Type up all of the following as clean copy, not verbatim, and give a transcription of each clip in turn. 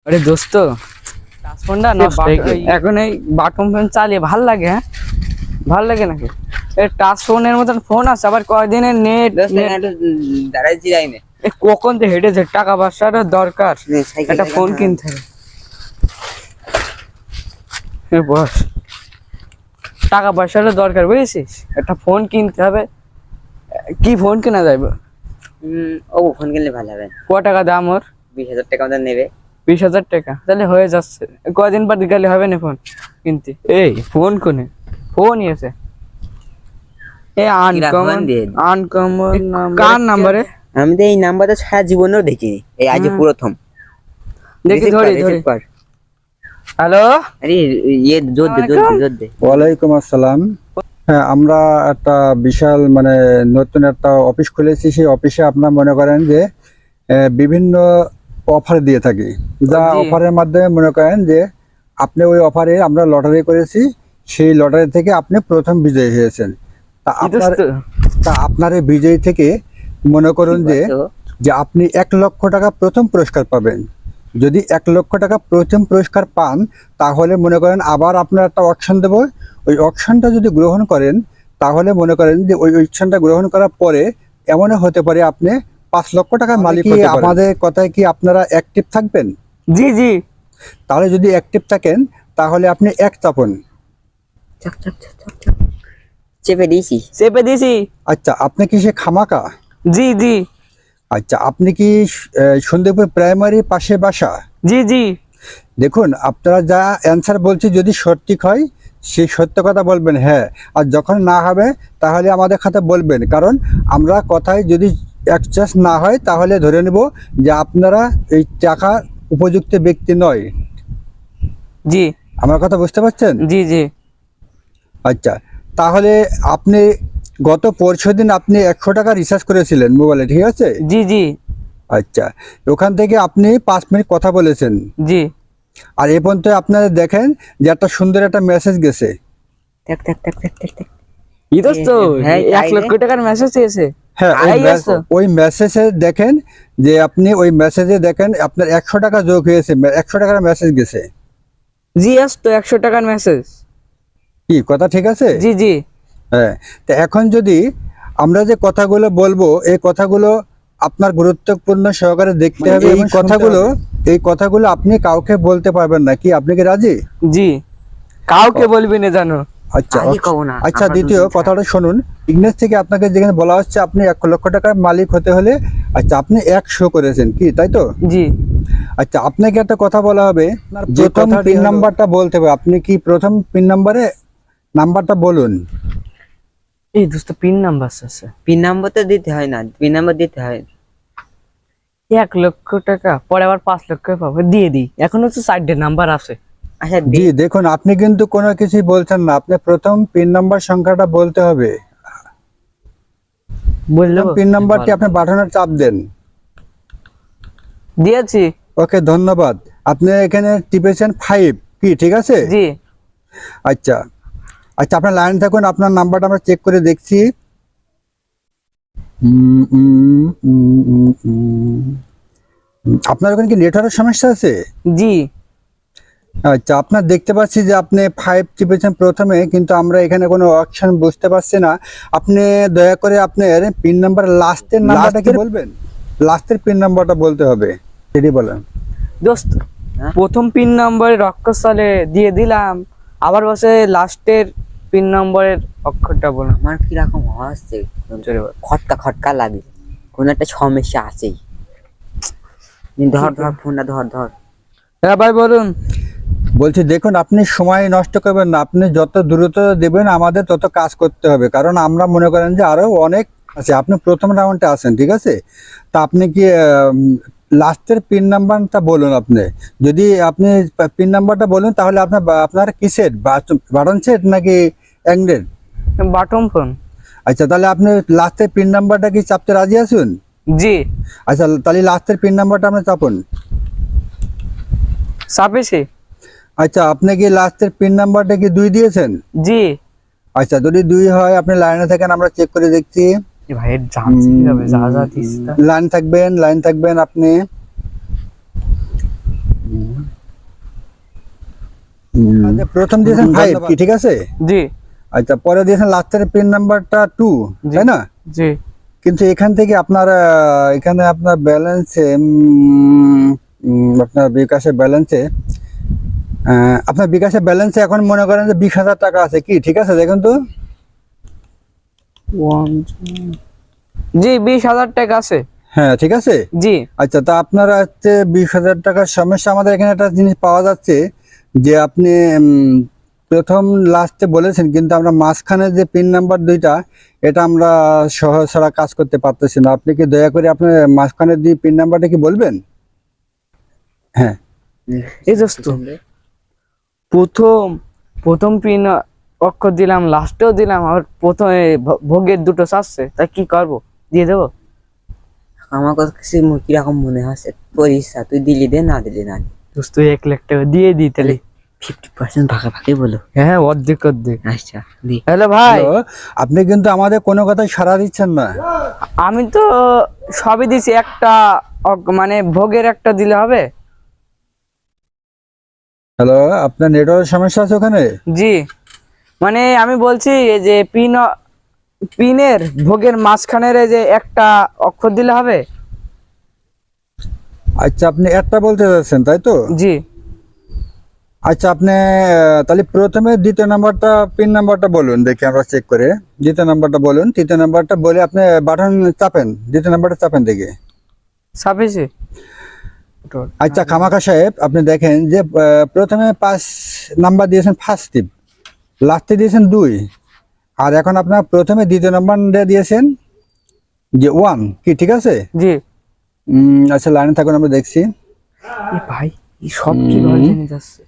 আরে দোস্ত, টাচ ফোনটা নষ্ট হয়ে গেছে। এখন এই বাটন ফোন চালিয়ে ভাল লাগে? হ্যাঁ, ভাল লাগে নাকি? এই টাচ ফোনের মতন ফোন আছে, আবার কয়দিনের নেট। দাঁড়াইছি লাইনে, কখন তো হেঁটেছে, টাকা পয়সার দরকার, একটা ফোন কিনতে হবে। বস, টাকা পয়সার দরকার, বুঝেছিস? একটা ফোন কিনতে হবে। কি ফোন কেনা যাবে? ও ফোন কিনলে ভালো হবে। ক টাকা দাম ওর? 20,000 টাকা আমাদের নেবে। 20,000 টাকা? তাহলে হয়ে যাচ্ছে। কয়দিন পর গেলে হবে না ফোন কিনতে? এই ফোন কোনে? ফোনই আছে। এ আনকমন আনকমন কার নাম্বারে? আমি তো এই নাম্বারটা সারা জীবনেও দেখিনি, এই আজ প্রথম দেখি। ধরি। হ্যালো, আরে ইয়ে জোর দে। ওয়ালাইকুম আসসালাম। হ্যাঁ, আমরা একটা বিশাল নতুন একটা অফিস খুলেছি। সেই অফিসে আপনার মনে করেন যে বিভিন্ন অফার দিয়ে থাকি। যা অফারের মাধ্যমে মনে করেন যে আপনি ওই অফারে আমরা লটারি করেছি, সেই লটারি থেকে আপনি প্রথম বিজয়ী হয়েছেন। তা আপনার এই বিজয়ী থেকে মনে করুন যে আপনি 1 লক্ষ টাকা প্রথম পুরস্কার পাবেন। যদি 1 লক্ষ টাকা প্রথম পুরস্কার পান, তাহলে মনে করেন আবার আপনার একটা অপশন দেব। ওই অপশনটা যদি গ্রহণ করেন, তাহলে মনে করেন যে ওই অপশনটা গ্রহণ করার পরে এমনও হতে পারে আপনি 5 লক্ষ টাকার মালিক হতে পারেন। আমাদের কথায় কি আপনারা অ্যাক্টিভ থাকবেন? জি জি। তাহলে যদি অ্যাক্টিভ থাকেন, তাহলে আপনি এক চাপুন। চেপে দিয়েছি। আচ্ছা, আপনি কি সে খামাকা? জি জি। আচ্ছা, আপনি কি সন্দীপুর প্রাইমারি পাশে বাসা? জি জি। দেখুন, আপনারা যা অ্যান্সার বলছি, যদি সঠিক হয় সেই সত্য কথা বলবেন হ্যাঁ, আর যখন না হবে তাহলে আমাদের খাতে বলবেন। কারণ আমরা কথায় যদি অ্যাডজাস্ট না হয়, তাহলে ধরে নেব যে আপনারা এই টাকা উপযুক্ত ব্যক্তি নয়। জি, আমার কথা বুঝতে পারছেন? জি জি। আচ্ছা, তাহলে আপনি গত পরশুদিন আপনি 100 টাকা রিচার্জ করেছিলেন মোবাইলে, ঠিক আছে? জি জি। আচ্ছা, ওখান থেকে আপনি 5 মিনিট কথা বলেছেন। জি। আর এই পর্যন্ত আপনারা দেখেন যে একটা সুন্দর একটা মেসেজ গেছে। এই দোস্ত, 1 লক্ষ টাকার মেসেজ এসেছে। হ্যাঁ, ওই মেসেজে দেখেন যে আপনি ওই মেসেজে দেখেন আপনার 100 টাকা যোগ হয়েছে, 100 টাকার মেসেজ গেছে। জি, তো 100 টাকার মেসেজ। কি কথা ঠিক আছে? জি জি। হ্যাঁ, তো এখন যদি আমরা যে কথাগুলো বলবো, এই কথাগুলো আপনার গুরুত্বপূর্ণ সহকারে দেখতে হবে। এই কথাগুলো আপনি কাউকে বলতে পারবেন না। কি আপনি কি রাজি? জি, কাউকে বলবি না জানো। আচ্ছা, দ্বিতীয় কথাটা শুনুন। ইংরেজ থেকে আপনাকে যেখানে বলা হচ্ছে আপনি 1 লক্ষ টাকার মালিক হতে হলে, আচ্ছা আপনি 100 করেছেন, কি তাই তো? জি। আচ্ছা, আপনাকে একটা কথা বলা হবে, প্রথম পিন নাম্বারটা বলতে হবে। আপনি কি প্রথম পিন নাম্বারটা বলুন। এই দোস্ত, পিন নাম্বার আছে। পিন নাম্বার তো দিতে হয় না, পিন নাম্বার দিতে হয়। 1 লক্ষ টাকা পরে আবার 5 লক্ষ পাবো, দিয়ে দিই। এখনো তো 4টে নাম্বার আছে। আচ্ছা জি, দেখুন আপনি কিন্তু কোনো কিছুই বলছেন না। আপনি প্রথম পিন নাম্বার সংখ্যাটা বলতে হবে। বললাম পিন নাম্বারটি আপনি বাটনের চাপ দেন। দিয়েছি। ওকে, ধন্যবাদ। আপনি এখানে টিপেছেন 5, কি ঠিক আছে? জি। আচ্ছা, আপনার লাইন থাকুন, আপনার নাম্বারটা আমরা চেক করে দেখছি। আপনার ওখানে কি নেটওয়ার্কের সমস্যা আছে? জি। আচ্ছা, আপনার দেখতে পাচ্ছি যে আপনি 5 টিপেছেন প্রথমে, কিন্তু আমরা এখানে কোনো অপশন বুঝতে পারছি না। আপনি দয়া করে আপনার পিন নাম্বার লাস্টের নাম্বারটা কি বলবেন? লাস্টের পিন নাম্বারটা বলতে হবে, সেটি বলেন। দোস্ত, প্রথম পিন নম্বরে অক্ষরসালে দিয়ে দিলাম, আবার বসে লাস্টের পিন নম্বরের অক্ষরটা বলুন। আমার কিরকম হচ্ছে, খটকা লাগে, কোন একটা সমস্যা আছেই। ধর ফোনটা ধর। হ্যাঁ ভাই, বলুন। বলছি, দেখুন আপনি সময় নষ্ট করবেন না। আপনি যত দ্রুত দেবেন আমাদের তত কাজ করতে হবে, কারণ আমরা মনে করেন যে আরো অনেক আছে। আপনি প্রথম রাউন্ডে আছেন, ঠিক আছে? তা আপনি কি লাস্টের পিন নাম্বারটা বলুন। আপনি যদি আপনি পিন নাম্বারটা বলুন, তাহলে আপনার কি সেট, বাটন সেট নাকি অ্যান্ড্রয়েড? Button phone. আচ্ছা, তাহলে আপনি লাস্টের পিন নাম্বারটা কি চাপতে রাজি আছেন? জি। আচ্ছা, তাহলে লাস্টের পিন নাম্বারটা আপনি চাপুন। চাপেছি। আচ্ছা, আপনি কি লাস্টের পিন নাম্বারটা কি 2 দিয়েছেন? জি। আচ্ছা, যদি 2 হয় আপনি লাইনে থাকেন, আমরা চেক করে দেখছি। ভাই জানছি কিভাবে লাইন থাকবেন আপনি। আচ্ছা, প্রথম দিয়েছেন 5 কি ঠিক আছে? জি আচ্ছা, পরে দিয়েছেন লাস্টের পিন নাম্বারটা 2, তাই না? জি। কিন্তু এখান থেকে আপনার এখানে আপনার ব্যালেন্সে আপনার বিকাশের ব্যালেন্সে এখন মনে করেন যে 20,000 টাকা আছে কি ঠিক আছে? দেখুন তো। জি 20,000 টাকা আছে। হ্যাঁ ঠিক আছে। জি আচ্ছা, তা আপনার হচ্ছে 20,000 টাকার সমস্যা। আমাদের এখানে একটা জিনিস পাওয়া যাচ্ছে যে আপনি প্রথম লাস্টে বলেছেন, কিন্তু আমরা মাঝখানে যে পিন নাম্বার 2টা এটা আমরা সহজ ছাড়া কাজ করতে পারতেছি না। আপনি কি দয়া করে আপনার মাঝখানে দিয়ে পিন নাম্বারটা কি বলবেন? হ্যাঁ এই দোস্ত, প্রথম পিন অক্ষর দিলাম, লাস্টেও দিলাম, আর প্রথমে ভোগের দুটো চাচ্ছে, তাই কি করব? দিয়ে দেবো? আমার কাছে কিরকম মনে হচ্ছে, তোর ইচ্ছা, তুই দিলি দে, না দিলি না দে। দোস্ত 1 লাখ টাকা দিয়ে দিই তাহলে। 50% ভাগাভাগি বলো। হ্যাঁ অর্ধেক অর্ধেক। আচ্ছা দি। হ্যালো ভাই, হ্যালো, আপনি কিন্তু আমাদের কোনো কথাই সাড়া দিচ্ছেন না। আমি তো সবই দিছি, একটা মানে ভোগের একটা দিলে হবে? হ্যালো, আপনার নেটওয়ার্কের সমস্যা আছে ওখানে? জি, মানে আমি বলছি এই যে পিনের ভোগের মাঝখানের এই যে একটা অক্ষর দিলে হবে? আচ্ছা, আপনি একটা বলতে চাচ্ছেন তাই তো? জি আচ্ছা, আপনি তাহলে প্রথমে দ্বিতীয় নাম্বারটা পিন নাম্বারটা বলুন, দেখি আমরা চেক করে। দ্বিতীয় নাম্বারটা বলুন, তৃতীয় নাম্বারটা বলে আপনি বাটন চাপেন, দ্বিতীয় নাম্বারটা চাপেন দেখি। ছাপিছে। আচ্ছা খামাখা সাহেব, আপনি দেখেন যে প্রথমে 5 নাম্বার দিয়েছেন ফার্স্ট টিপ, লাস্টে দিয়েছেন 2, আর এখন আপনার প্রথমে দ্বিতীয় নাম্বার দিয়েছেন যে 1 কি ঠিক আছে? জি। আচ্ছা, লাইনে থাকুন, আমরা দেখছি। ভাই এই সব কি ভাবে জেনে যাচ্ছে?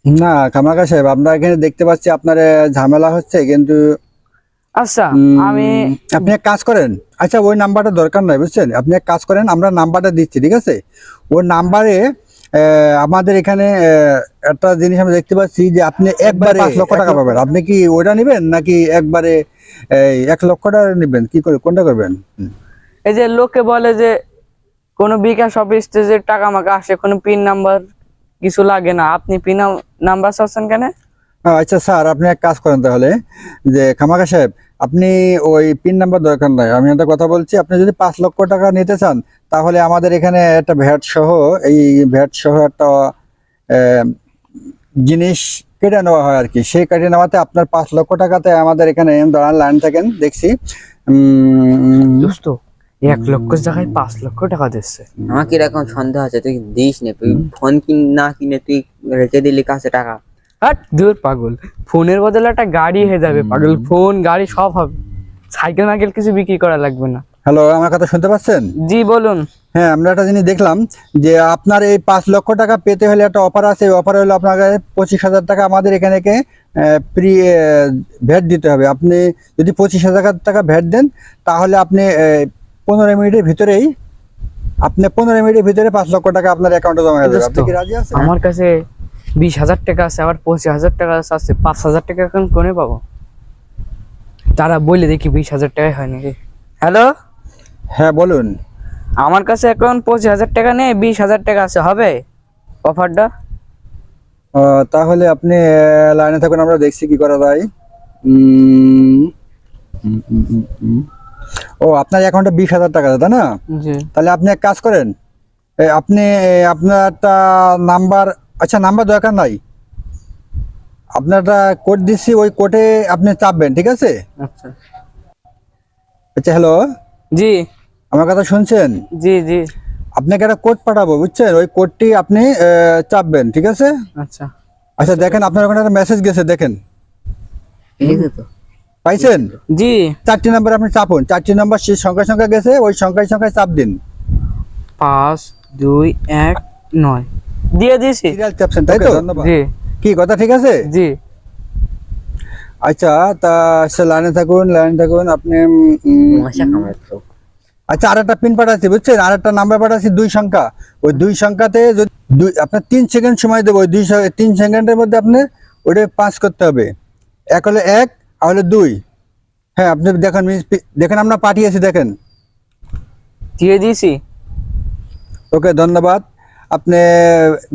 না খামাখা সাহেব, আমরা এখানে দেখতে পাচ্ছি আপনার ঝামেলা হচ্ছে, কিন্তু আচ্ছা আমি আপনি এক কাজ করেন। আচ্ছা, ওই নাম্বারটা দরকার নাই বুঝছেন, আপনি এক কাজ করেন, আমরা নাম্বারটা দিচ্ছি ঠিক আছে? ওই নাম্বারে আমাদের এখানে একটা জিনিস আমরা দেখতে পাচ্ছি যে আপনি একবারে 5 লক্ষ টাকা পাবেন। আপনি কি ওইটা নেবেন নাকি একবারে 1 লক্ষ টাকা নেবেন? কি করে কোনটা করবেন? এই যে লোকে বলে যে কোনো বিকাশ অফিসে যে টাকা মাকা আসে, কোনো পিন নাম্বার কিছু লাগে না, আপনি পিন নাম্বার চাচ্ছেন কেন? আচ্ছা স্যার, আপনি এক কাজ করেন তাহলে, যে খামাখা সাহেব, আপনি ওই পিন নাম্বার দরকার নাই, আমি একটা কথা বলছি। আপনি যদি 5 লক্ষ টাকা নিতে চান, তাহলে আমাদের এখানে একটা ভ্যাট সহ একটা জিনিস কেটে নেওয়া হয় আর কি। সেই কেটে নেওয়াতে আপনার 5 লক্ষ টাকাতে আমাদের এখানে দাঁড়ান, লাইন থাকেন, দেখছি। দোস্ত 1 লক্ষ জায়গায় 5 লক্ষ টাকা দিচ্ছে। আমার কিরকম সন্দেহ আছে, তুই দিস না, তুই ফোন না কিনে তুই রেখে দিলি কাছে টাকা। হাট দূর পাগল, ফোনের বদলে একটা গাড়ি হয়ে যাবে পাগল, ফোন গাড়ি সব হবে, সাইকেল মাইকেল কিছু বিক্রি করা লাগবে না। হ্যালো, আমার কথা শুনতে পাচ্ছেন? জি বলুন। হ্যাঁ, আমরা একটা জিনিস দেখলাম যে আপনার এই 5 লক্ষ টাকা পেতে হলে একটা অফার আছে। অফার হলো আপনাকে 25,000 টাকা আমাদের এখানে প্রি ভ্যাট দিতে হবে। আপনি যদি 25,000 টাকা ভ্যাট দেন, তাহলে আপনি 15 মিনিটের ভিতরেই 5 লক্ষ টাকা আপনার অ্যাকাউন্টে জমা হয়ে যাবে। আপনি কি রাজি আছেন? আমার কাছে 20,000 টাকা আছে, আবার 25,000 টাকা আছে, 5,000 টাকা এখন কোনে পাবো? তারা বলে দেখি 20,000 টাকায় হয় নাকি। হ্যালো, হ্যাঁ বলুন। আমার কাছে এখন 25,000 টাকা নেই, 20,000 টাকা আছে, হবে অফারটা? তাহলে আপনি লাইনে থাকুন, আমরা দেখছি কি করা যায়। ও, আপনার অ্যাকাউন্টে 20,000 টাকা আছে তাই না? জি। তাহলে আপনি এক কাজ করেন, আপনি আপনার একটা নাম্বার, আচ্ছা নাম্বার দরকার নাই, আপনার একটা কোড দিচ্ছি, ওই কোডে আপনি চাপবেন ঠিক আছে? আচ্ছা। আচ্ছা হ্যালো, জি আমার কথা শুনছেন? জি জি। আপনাকে একটা কোড পাঠাবো বুঝছেন, ওই কোডটি আপনি চাপবেন ঠিক আছে? আচ্ছা আচ্ছা দেখেন, আপনার ওখানে একটা মেসেজ গেছে, দেখেন ঠিক আছে তো? পাইছেন? জি। 4টি নাম্বার আপনি চাপুন, 4টি নাম্বার সেই সংখ্যায় গেছে, ওই সংখ্যায় চাপ দিন। 5 2 1 9 দিয়ে দিয়েছি। সিরিয়াল চাপছেন তাই তো? জি কি কথা ঠিক আছে? জি। আচ্ছা, তা লাইনে থাকুন আপনি। মশা কামড়াতো। আচ্ছা, আরেকটা পিন পাঠাচ্ছি বুঝছেন, আরেকটা নাম্বার পাঠাচ্ছি, 2 সংখ্যা। ওই 2 সংখ্যাতে যদি আপনার 3 সেকেন্ড সময় দেবো, ওই 3 সেকেন্ডের মধ্যে আপনি ওটা পাস করতে হবে। এক হলে 1, আর হলে 2। হ্যাঁ, আপনি দেখেন আমরা পাঠিয়েছি, দেখেন। দিয়ে দিয়েছি। ওকে, ধন্যবাদ। আপনি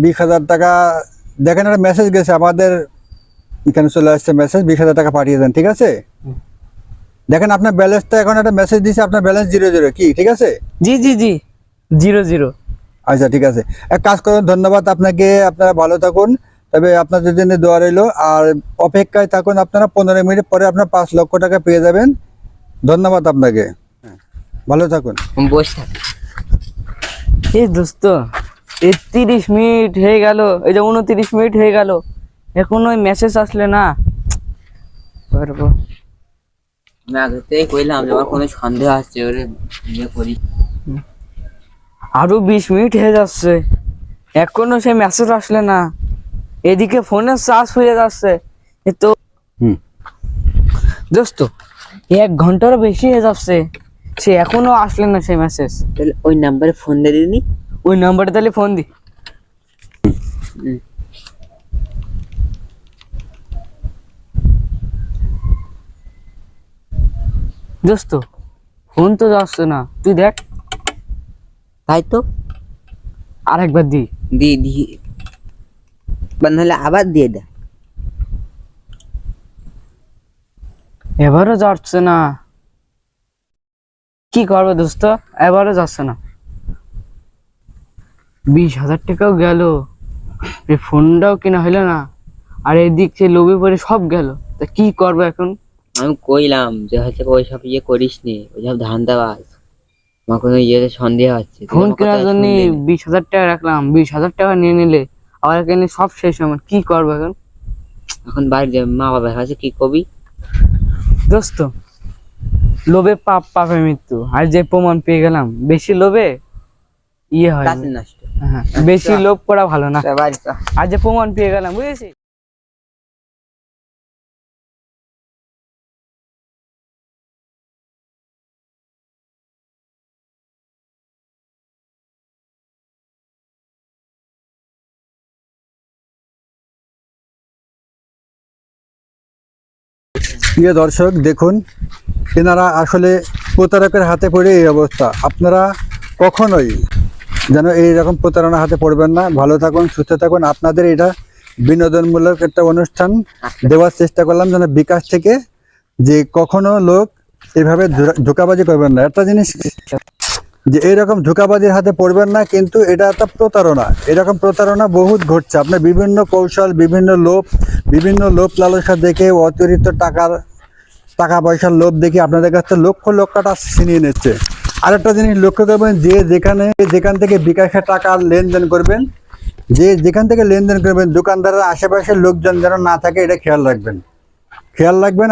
20,000 টাকা দেখেন একটা মেসেজ গেছে আমাদের এখানে, চলে আসছে মেসেজ, 20,000 টাকা পাঠিয়ে দেন, ঠিক আছে? দেখেন আপনার ব্যালেন্সটা, এখন একটা মেসেজ দিছে আপনার ব্যালেন্স 0 কি, ঠিক আছে? জি 0 আচ্ছা ঠিক আছে, এক কাজ করুন, ধন্যবাদ আপনাকে, আপনারা ভালো থাকুন। তবে আপনাদের জন্য দোয়া রইলো, আর অপেক্ষায় থাকুন, আপনারা 15 মিনিট পরে আপনার 5 লক্ষ টাকা পেয়ে যাবেন। ধন্যবাদ আপনাকে, ভালো থাকুন। বসে থাক। এই দোস্ত, এই 30 মিনিট হয়ে গেল, এই যে 29 মিনিট হয়ে গেল, এখনো ওই মেসেজ আসলে না। পারবো আমি আগে থেকেই কইলাম যে আমার কোনো সন্দেহ আসছে, ওরে ইয়ে করি। আরো 20 মিনিট হয়ে যাচ্ছে, এখনো সেই মেসেজ আসলে না। এদিকে ফোনের চার্জ হয়ে যাচ্ছে, এ তো হুম দোস্ত 1 ঘন্টারও বেশি হয়ে যাচ্ছে, সে এখনো আসলে না সেই মেসেজ। তাহলে ওই নাম্বারে ফোন দিয়ে দিনি। ওই নাম্বারে তাহলে ফোন দি। দোস্ত ফোন তো যাচ্ছে না, তুই দেখ তাই তো, আরেকবার দি। দিয়ে দিয়ে বন্ধ হলে আবার দিয়ে দে। এবারও যাচ্ছে না, কি করবে দোস্ত, এবারও যাচ্ছে না। 20,000 টাকাও গেল, এই ফোনটাও কিনা হইলো না, আর এদিক সে লোভে পড়ে সব গেল। তা কি করবো এখন? আমি কইলাম যে হচ্ছে ওই সব ইয়ে করিস নি, ওই সব ধান্দাবাজ, আমার কোনো ইয়েতে সন্দেহ আছে। ফোন কেনার জন্য 20,000 টাকা রাখলাম, 20,000 টাকা নিয়ে নিলে আবার এখানে সব শেষ আমার, কি করবো এখন? এখন বাড়ি যাবে, মা বাবার কাছে কি কবি? দোস্ত লোভে পাপ, পাপে মৃত্যু, আর যে প্রমাণ পেয়ে গেলাম, বেশি লোভে ইয়ে হয় না। তাতে নষ্ট। হ্যাঁ, বেশি লোভ করা ভালো না। বাড়ি চল। আর যে প্রমাণ পেয়ে গেলাম, বুঝেছিস? প্রিয় দর্শক, দেখুন এনারা আসলে প্রতারকের হাতে পড়ে এই অবস্থা। আপনারা কখনোই যেন এইরকম প্রতারণার হাতে পড়বেন না। ভালো থাকুন, সুস্থ থাকুন। আপনাদের এটা বিনোদনমূলক একটা অনুষ্ঠান দেওয়ার চেষ্টা করলাম যেন বিকাশ থেকে, যে কখনো লোক এভাবে ধোঁকাবাজি করবেন না। একটা জিনিস যে এইরকম ধোঁকাবাজির হাতে পড়বেন না, কিন্তু এটা একটা প্রতারণা। এরকম প্রতারণা বহুত ঘটছে। আপনার বিভিন্ন কৌশল, বিভিন্ন লোভ লালসা দেখে, অতিরিক্ত টাকা পয়সার লোভ দেখে আপনাদের কাছ থেকে লক্ষ লক্ষ টাকা ছিনিয়ে নিচ্ছে। আরেকটা জিনিস লক্ষ্য করবেন, যেখান থেকে বিকাশে টাকা লেনদেন করবেন, যেখান থেকে লেনদেন করবেন, দোকানদারের আশেপাশের লোকজন যেন না থাকে, এটা খেয়াল রাখবেন।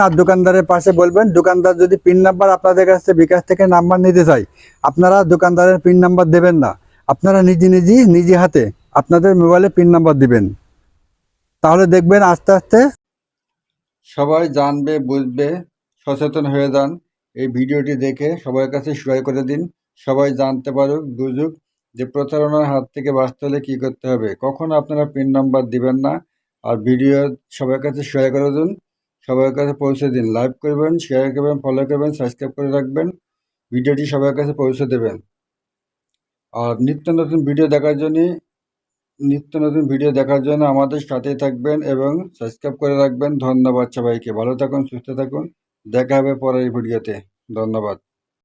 আর দোকানদারের পাশে বলবেন, দোকানদার যদি পিন নাম্বার আপনাদের কাছে বিকাশ থেকে নাম্বার নিতে চাই, আপনারা দোকানদারের পিন নাম্বার দেবেন না, আপনারা নিজে হাতে আপনাদের মোবাইলে পিন নাম্বার দিবেন। তাহলে দেখবেন আস্তে আস্তে সবাই জানবে, বুঝবে, সচেতন হয়ে যান। এই ভিডিওটি দেখে সবার কাছে শেয়ার করে দিন, সবাই জানতে পারুক, বুঝুক যে প্রতারণার হাত থেকে বাঁচতে হলে কী করতে হবে। কখনো আপনারা পিন নাম্বার দিবেন না। আর ভিডিও সবার কাছে শেয়ার করে দিন, সবার কাছে পৌঁছে দিন। লাইক করবেন, শেয়ার করবেন, ফলো করবেন, সাবস্ক্রাইব করে রাখবেন। ভিডিওটি সবার কাছে পৌঁছে দেবেন। আর নিত্য নতুন ভিডিও দেখার জন্য আমাদের সাথেই থাকবেন এবং সাবস্ক্রাইব করে রাখবেন। ধন্যবাদ সবাইকে, ভালো থাকুন, সুস্থ থাকুন। দেখা হবে পরের ভিডিওতে। ধন্যবাদ।